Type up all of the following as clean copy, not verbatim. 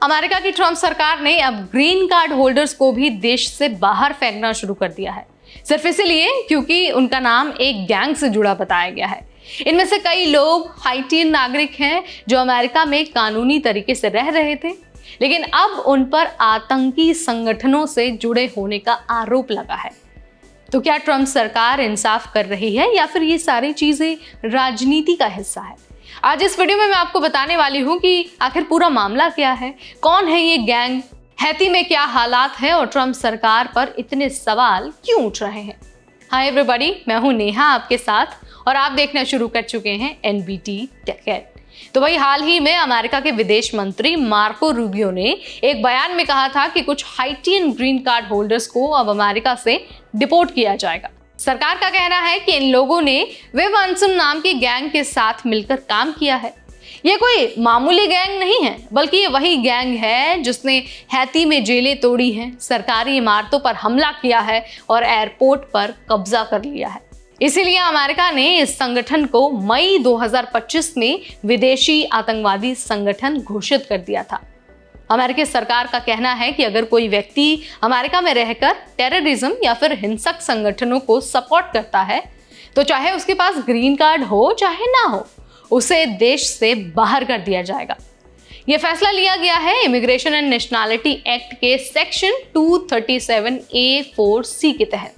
America की Trump सरकार ने अब ग्रीन कार्ड होल्डर्स को भी देश से बाहर फेंकना शुरू कर दिया है, सिर्फ इसीलिए क्योंकि उनका नाम एक गैंग से जुड़ा बताया गया है। इनमें से कई लोग हाइटियन नागरिक हैं जो अमेरिका में कानूनी तरीके से रह रहे थे, लेकिन अब उन पर आतंकी संगठनों से जुड़े होने का आरोप लगा है। तो क्या ट्रंप सरकार इंसाफ कर रही है या फिर ये सारी चीजें राजनीति का हिस्सा है? आज इस वीडियो में मैं आपको बताने वाली हूं कि आखिर पूरा मामला क्या है, कौन है ये गैंग, हैती में क्या हालात है और ट्रंप सरकार पर इतने सवाल क्यों उठ रहे हैं। हाय एवरीबॉडी, मैं हूं नेहा आपके साथ और आप देखना शुरू कर चुके हैं एनबीटी टेक। तो वही हाल ही में अमेरिका के विदेश मंत्री मार्को रूबियो ने एक बयान में कहा था कि कुछ हाइटियन ग्रीन कार्ड होल्डर्स को अब अमेरिका से डिपोर्ट किया जाएगा। सरकार का कहना है कि इन लोगों ने विव अंसुम नाम की गैंग के साथ मिलकर काम किया है। ये कोई मामूली गैंग नहीं है, बल्कि ये वही गैंग है जिसने हैती में जेलें तोड़ी हैं, सरकारी इमारतों पर हमला किया है और एयरपोर्ट पर कब्जा कर लिया है। इसीलिए अमेरिका ने इस संगठन को मई 2025 में विदेशी आतंकवादी संगठन घोषित कर दिया था। अमेरिकी सरकार का कहना है कि अगर कोई व्यक्ति अमेरिका में रहकर टेररिज्म या फिर हिंसक संगठनों को सपोर्ट करता है, तो चाहे उसके पास ग्रीन कार्ड हो चाहे ना हो, उसे देश से बाहर कर दिया जाएगा। यह फैसला लिया गया है इमिग्रेशन एंड नेशनैलिटी एक्ट के सेक्शन 237A(4)(c) के तहत।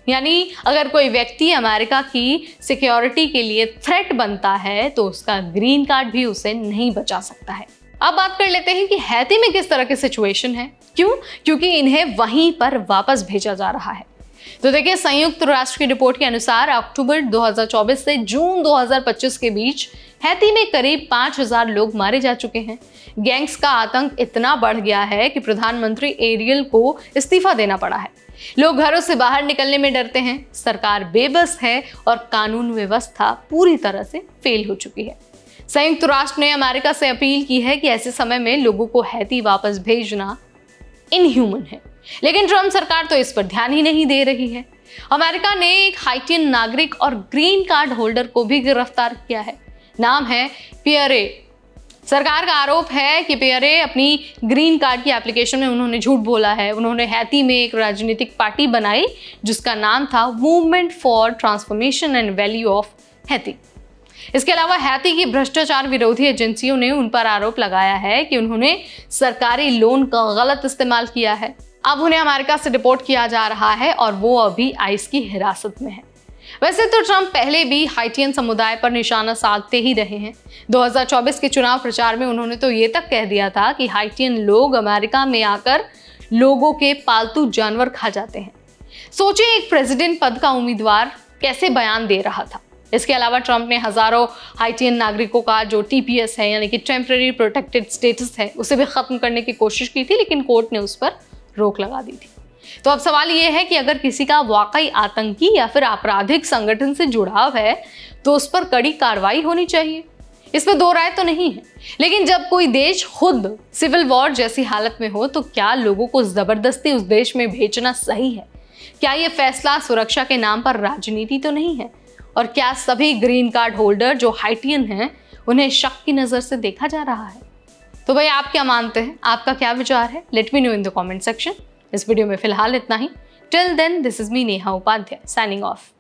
यानी अगर कोई व्यक्ति अमेरिका की सिक्योरिटी के लिए थ्रेट बनता है तो उसका ग्रीन कार्ड भी उसे नहीं बचा सकता है। अब बात कर लेते हैं कि हैती में किस तरह की सिचुएशन है। क्यों? क्योंकि इन्हें वहीं पर वापस भेजा जा रहा है। तो देखिए, संयुक्त राष्ट्र की रिपोर्ट के अनुसार अक्टूबर 2024 से जून 2025 के बीच हैती में करीब 5000 लोग मारे जा चुके हैं। गैंग्स का आतंक इतना बढ़ गया है कि प्रधानमंत्री एरियल को इस्तीफा देना पड़ा है। लोग घरों से बाहर निकलने में डरते हैं, सरकार बेबस है और कानून व्यवस्था पूरी तरह से फेल हो चुकी है। संयुक्त राष्ट्र ने अमेरिका से अपील की है कि ऐसे समय में लोगों को हैती वापस भेजना इनह्यूमन है, लेकिन ट्रंप सरकार तो इस पर ध्यान ही नहीं दे रही है। अमेरिका ने एक हाइटियन नागरिक और ग्रीन कार्ड होल्डर को भी गिरफ्तार किया है। नाम है पियरे। सरकार का आरोप है कि पियरे अपनी ग्रीन कार्ड की एप्लीकेशन में उन्होंने झूठ बोला है। उन्होंने हैती में एक राजनीतिक पार्टी बनाई जिसका नाम था movement for transformation and value of Haiti. इसके अलावा हैती की भ्रष्टाचार विरोधी एजेंसियों ने उन पर आरोप लगाया है कि उन्होंने सरकारी लोन का गलत इस्तेमाल किया है। अब उन्हें अमेरिका से डिपोर्ट किया जा रहा है और वो अभी आइस की हिरासत में है। वैसे तो ट्रंप पहले भी हाइटियन समुदाय पर निशाना साधते ही रहे हैं। 2024 के चुनाव प्रचार में उन्होंने तो ये तक कह दिया था कि हाइटियन लोग अमेरिका में आकर लोगों के पालतू जानवर खा जाते हैं। सोचिए, एक प्रेसिडेंट पद का उम्मीदवार कैसे बयान दे रहा था। इसके अलावा ट्रंप ने हजारों हाइटियन नागरिकों का जो टीपीएस है यानी कि टेम्पररी प्रोटेक्टेड स्टेटस है, उसे भी खत्म करने की कोशिश की थी, लेकिन कोर्ट ने उस पर रोक लगा दी थी। तो अब सवाल ये है कि अगर किसी का वाकई आतंकी या फिर आपराधिक संगठन से जुड़ाव है तो उस पर कड़ी कार्रवाई होनी चाहिए। इसमें दो राय तो नहीं है, लेकिन जब कोई देश खुद सिविल वॉर जैसी हालत में हो तो क्या लोगों को जबरदस्ती उस देश में भेजना सही है? क्या ये फैसला सुरक्षा के नाम पर राजनीति तो नहीं है? और क्या सभी ग्रीन कार्ड होल्डर जो हाइटियन हैं उन्हें शक की नजर से देखा जा रहा है? तो भाई, आप क्या मानते हैं? आपका क्या विचार है? Let me know in the comment section. इस वीडियो में फिलहाल इतना ही। Till then, this is me Neha Upadhyay signing of.